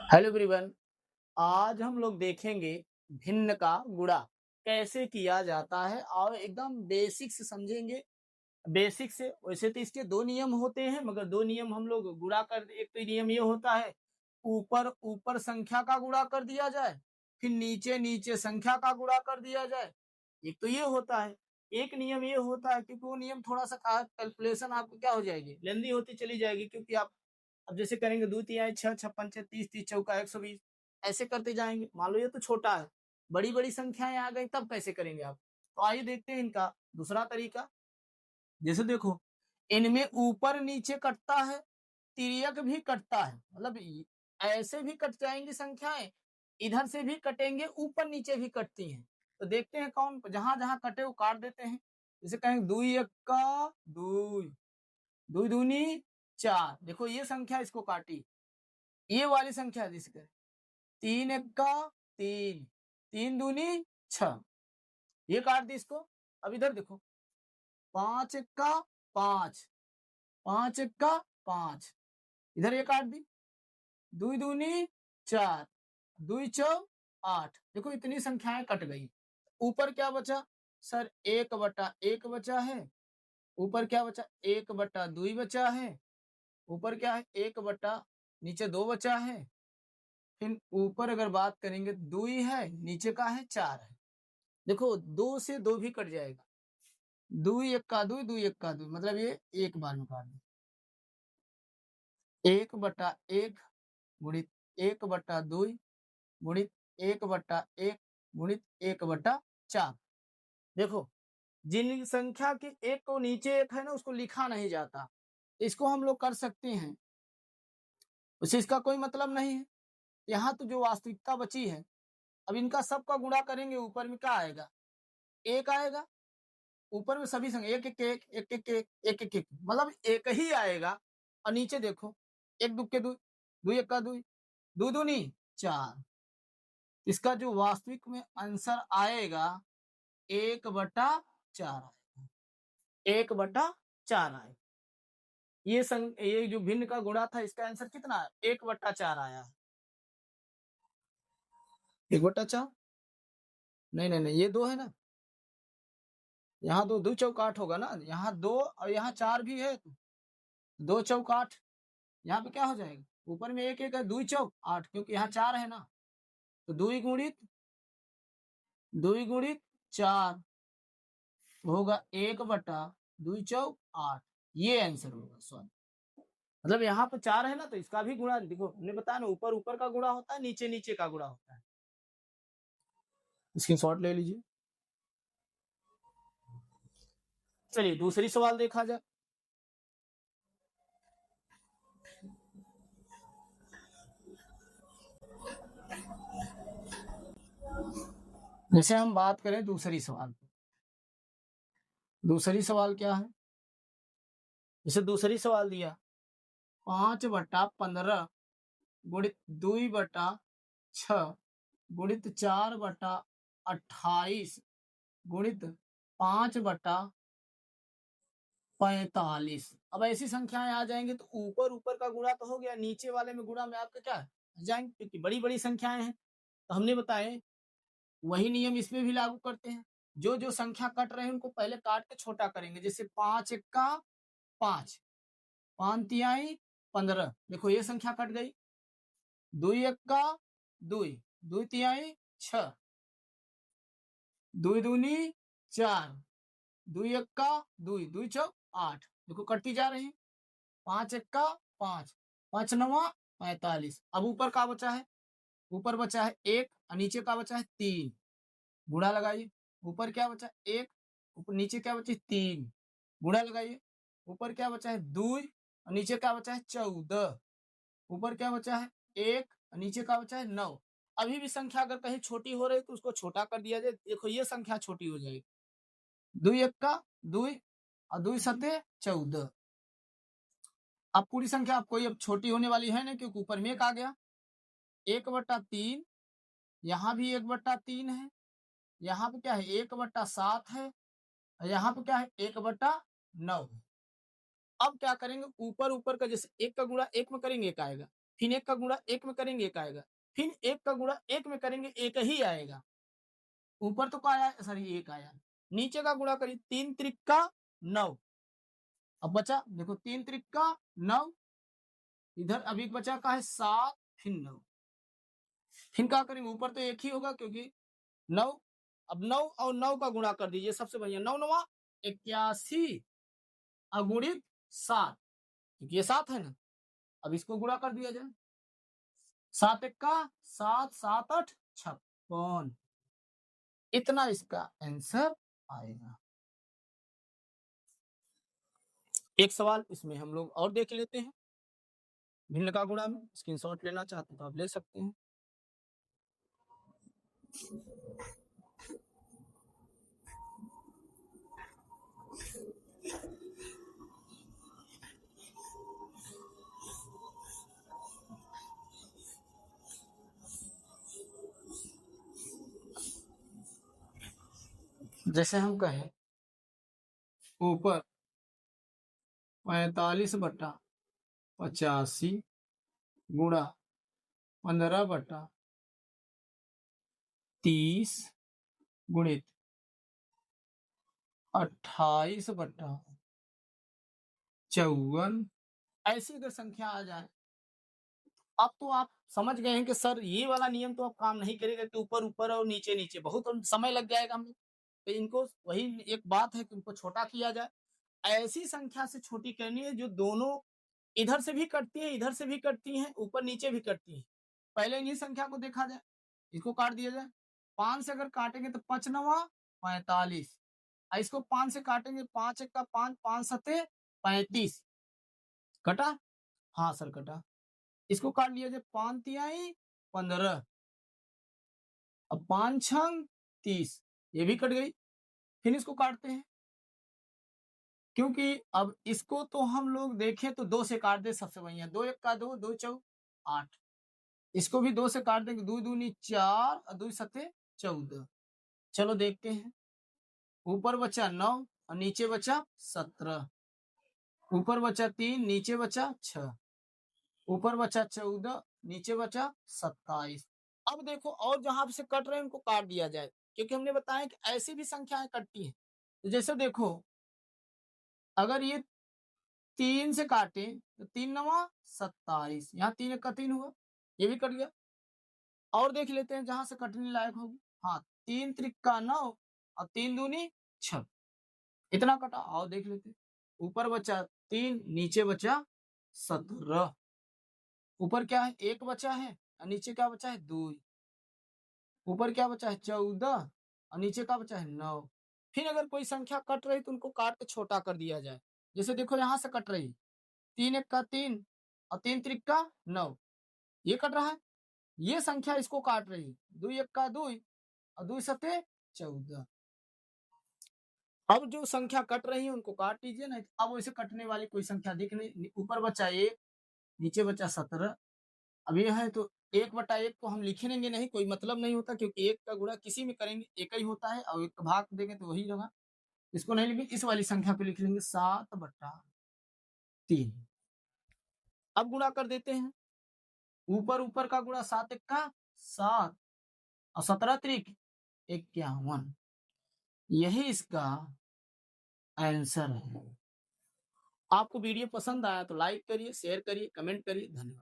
Hello everyone. आज हम लोग देखेंगे भिन्न का गुणा कैसे किया जाता है और एकदम बेसिक से समझेंगे। बेसिक से वैसे तो इसके दो नियम होते हैं, मगर दो नियम हम लोग गुणा कर, एक तो नियम ये होता है ऊपर ऊपर संख्या का गुणा कर दिया जाए, फिर नीचे नीचे संख्या का गुणा कर दिया जाए। एक तो ये होता है। एक नियम ये होता है, क्योंकि वो नियम थोड़ा सा कैलकुलेशन आपको क्या हो जाएगी, लेंदी होती चली जाएगी, क्योंकि आप अब जैसे करेंगे दो तिहाई छह छप्पन छह 30 30 चौका 120 ऐसे करते जाएंगे। मान लो ये तो छोटा है, बड़ी बड़ी संख्याएं आ गई तब कैसे करेंगे आप। तो आइए देखते हैं इनका दूसरा तरीका। जैसे देखो, इनमें ऊपर नीचे कटता है, तिर्यक भी कटता है, मतलब ऐसे भी कट जाएंगी संख्याएं, इधर से भी कटेंगे, ऊपर नीचे भी कटती हैं। तो देखते हैं कौन जहां जहां कटे वो काट देते हैं। जैसे कहेंगे दुई एक्का दुई, दुई दूनी चार, देखो ये संख्या इसको काटी, ये वाली संख्या जिसके तीन एक्का तीन, तीन दूनी छह, ये काट दी इसको। अब इधर देखो, पांच एक्का पांच, पांच एक्का पांच, इधर ये काट दी, दुई दूनी चार, दुई चौ आठ, देखो इतनी संख्याएं कट गई। ऊपर क्या बचा सर, एक बटा एक बचा है। ऊपर क्या बचा, एक बटा दुई बचा है। ऊपर क्या है, एक बटा नीचे दो बचा है। फिर ऊपर अगर बात करेंगे दुई है, नीचे का है चार है। देखो दो से दो भी कट जाएगा, दुई एक्का दुई, दुई एक्का दुई, मतलब ये एक बार में काट दो। एक बटा एक गुणित एक बटा दुई गुणित एक बटा एक गुणित एक बटा चार। देखो जिन संख्या के एक को नीचे एक है ना, उसको लिखा नहीं जाता, इसको हम लोग कर सकते हैं, उसे इसका कोई मतलब नहीं है। यहाँ तो जो वास्तविकता बची है, अब इनका सबका गुणा करेंगे, ऊपर में क्या आएगा, एक आएगा। ऊपर में सभी संख्या एक एक एक एक एक एक एक एक एक, मतलब एक ही आएगा। और नीचे देखो, एक दुक्के दुई, दुई एक्का दुई, दो दूनी चार, इसका जो वास्तविक में आंसर आएगा एक बटा चार आएगा, एक बटा चार आएगा। ये जो भिन्न का गुणा था, इसका आंसर कितना है, एक बटा चार आया। एक बटा चार, नहीं नहीं नहीं, ये दो है ना, यहाँ दो, दो चौक आठ होगा ना, यहाँ दो और यहाँ चार भी है, दो चौक आठ। यहाँ पे क्या हो जाएगा, ऊपर में एक एक है, दुई चौक आठ, क्योंकि यहाँ चार है ना, तो दुई गुणित चार होगा एक बटा दुई चौक आठ, ये आंसर होगा सॉरी। मतलब यहाँ पर चार है ना, तो इसका भी गुणा देखो, हमने बताया ना, ऊपर ऊपर का गुणा होता है, नीचे नीचे का गुणा होता है। स्क्रीनशॉट ले लीजिए। चलिए दूसरी सवाल देखा जाए। जैसे हम बात करें दूसरी सवाल, दूसरी सवाल क्या है, जैसे दूसरी सवाल दिया 5/15 गुणित 2/6 गुणित 4/28 गुणित 5/45। अब ऐसी संख्याएं आ जाएंगे तो ऊपर ऊपर का गुणा तो हो गया, नीचे वाले में गुणा में आपका क्या है जाएंगे, क्योंकि बड़ी बड़ी संख्याएं हैं। तो हमने बताए वही नियम इसमें भी लागू करते हैं। जो जो संख्या कट रहे हैं उनको पहले काट के छोटा करेंगे। जैसे पांच एक्का पांच, पांच तिहाई 15, देखो ये संख्या कट गई। दुई एक्का दुई, दुई तिहाई 6, दुई दूनी 4, दुई एक्का दुई, दुई चौक 8, देखो कटती जा रही है। पांच एक्का पांच, पांच नवा 45। अब ऊपर का बचा है, ऊपर बचा है एक और नीचे का बचा है तीन, गुणा लगाइए। ऊपर क्या बचा एक, ऊपर नीचे क्या बची तीन, गुणा लगाइए। ऊपर क्या बचा है दुई और नीचे क्या बचा है 14, ऊपर क्या बचा है एक और नीचे का बचा है 9। अभी भी संख्या अगर कहीं छोटी हो रही तो उसको छोटा कर दिया जाए, देखो ये संख्या छोटी हो जाएगी। दुई एक्का दुई और दुई सते 14। अब पूरी संख्या अब कोई अब छोटी होने वाली है ना, क्योंकि ऊपर में एक आ गया। 1/3, यहाँ भी 1/3 है, यहाँ पे क्या है 1/7 है, यहाँ पे क्या है 1/9। अब क्या करेंगे, ऊपर ऊपर का जैसे एक का गुणा एक में करेंगे एक आएगा, फिर एक का गुणा एक में करेंगे एक आएगा, फिर एक का गुणा एक में करेंगे एक ही आएगा। ऊपर तो क्या आया, सॉरी एक आया, नीचे का गुणा करिए, 3 त्रिका 9। अब बचा देखो 3 त्रिका 9, इधर अभी बचा का है 7 फिर 9, फिर क्या करेंगे, ऊपर तो एक ही होगा क्योंकि 9। अब 9 और 9 का गुणा कर दीजिए, सबसे बढ़िया 9 9 81 अगुणित 7, क्योंकि ये 7 है ना। अब इसको गुणा कर दिया जाए, 7 एक का 7 7 8 56, इतना इसका आंसर आएगा। एक सवाल इसमें हम लोग और देख लेते हैं, भिन्न का गुणा में स्क्रीनशॉट लेना चाहते हैं तो आप ले सकते हैं। जैसे हम कहें ऊपर 45/85 गुणा 15/30 गुणित 28/54, ऐसी अगर संख्या आ जाए, अब तो आप समझ गए हैं कि सर ये वाला नियम तो अब काम नहीं करेगा कि ऊपर ऊपर और नीचे नीचे, बहुत समय लग जाएगा हमें। तो इनको वही एक बात है कि इनको छोटा किया जाए, ऐसी संख्या से छोटी करनी है जो दोनों इधर से भी कटती है, इधर से भी कटती हैं, ऊपर नीचे भी कटती हैं। पहले इन्हीं संख्या को देखा जाए, इसको काट दिया जाए। 5 से अगर काटेंगे तो 5 नवा 45, इसको 5 से काटेंगे, 5 एक का 5, 5 सते 35, कटा? हाँ सर कटा। इसको काट लिया जाए, 5 तिहाई 15, अब 5 छंग 30, ये भी कट गई। फिर इसको काटते हैं, क्योंकि अब इसको तो हम लोग देखें तो 2 से काट दे सबसे बढ़िया, 2 एक का 2, 2 चौ 8, इसको भी 2 से काट देंगे, 2 दूनी 4 और 2 सते 14। चलो देखते हैं, ऊपर बचा 9 और नीचे बचा 17, ऊपर बचा 3 नीचे बचा 6, ऊपर बचा 14 नीचे बचा 27। अब देखो और जहां से कट रहे हैं उनको काट दिया जाए, क्योंकि हमने बताया कि ऐसी भी संख्याएं कटती हैं। तो जैसे देखो, अगर ये 3 से काटे तो 3 नवा 27, यहाँ 3 एक का 3 हुआ, ये भी कट गया। और देख लेते हैं जहां से कटने लायक होगी, हाँ 3 त्रिका 9 और 3 दूनी 6, इतना कटा। और देख लेते हैं, ऊपर बचा 3 नीचे बचा 17, ऊपर क्या है 1 बचा है और नीचे क्या बचा है 2, ऊपर क्या बचा है 14 और नीचे क्या बचा है 9। फिर अगर कोई संख्या कट रही तो उनको काट के छोटा कर दिया जाए। जैसे देखो यहाँ से कट रही, 3 एक का 3 और 3 त्रिका 9, ये कट रहा है, ये संख्या इसको काट रही, 2 एक का 2 और 2 सते 14। अब जो संख्या कट रही है उनको काट लीजिए, नहीं अब वैसे कटने वाली कोई संख्या दिख नहीं। ऊपर बचा 1 नीचे बचा 17, अब ये है तो 1/1 को हम लिखेंगे नहीं, कोई मतलब नहीं होता, क्योंकि 1 का गुणा किसी में करेंगे एक ही होता है और 1 का भाग देंगे तो वही होगा। इसको नहीं लिखेंगे, इस वाली संख्या पे लिख लेंगे 7/3। अब गुणा कर देते हैं, ऊपर ऊपर का गुणा 7 एक का 7 और 17 त्रिक 51, यही इसका आंसर है। आपको वीडियो पसंद आया तो लाइक करिए, शेयर करिए, कमेंट करिए। धन्यवाद।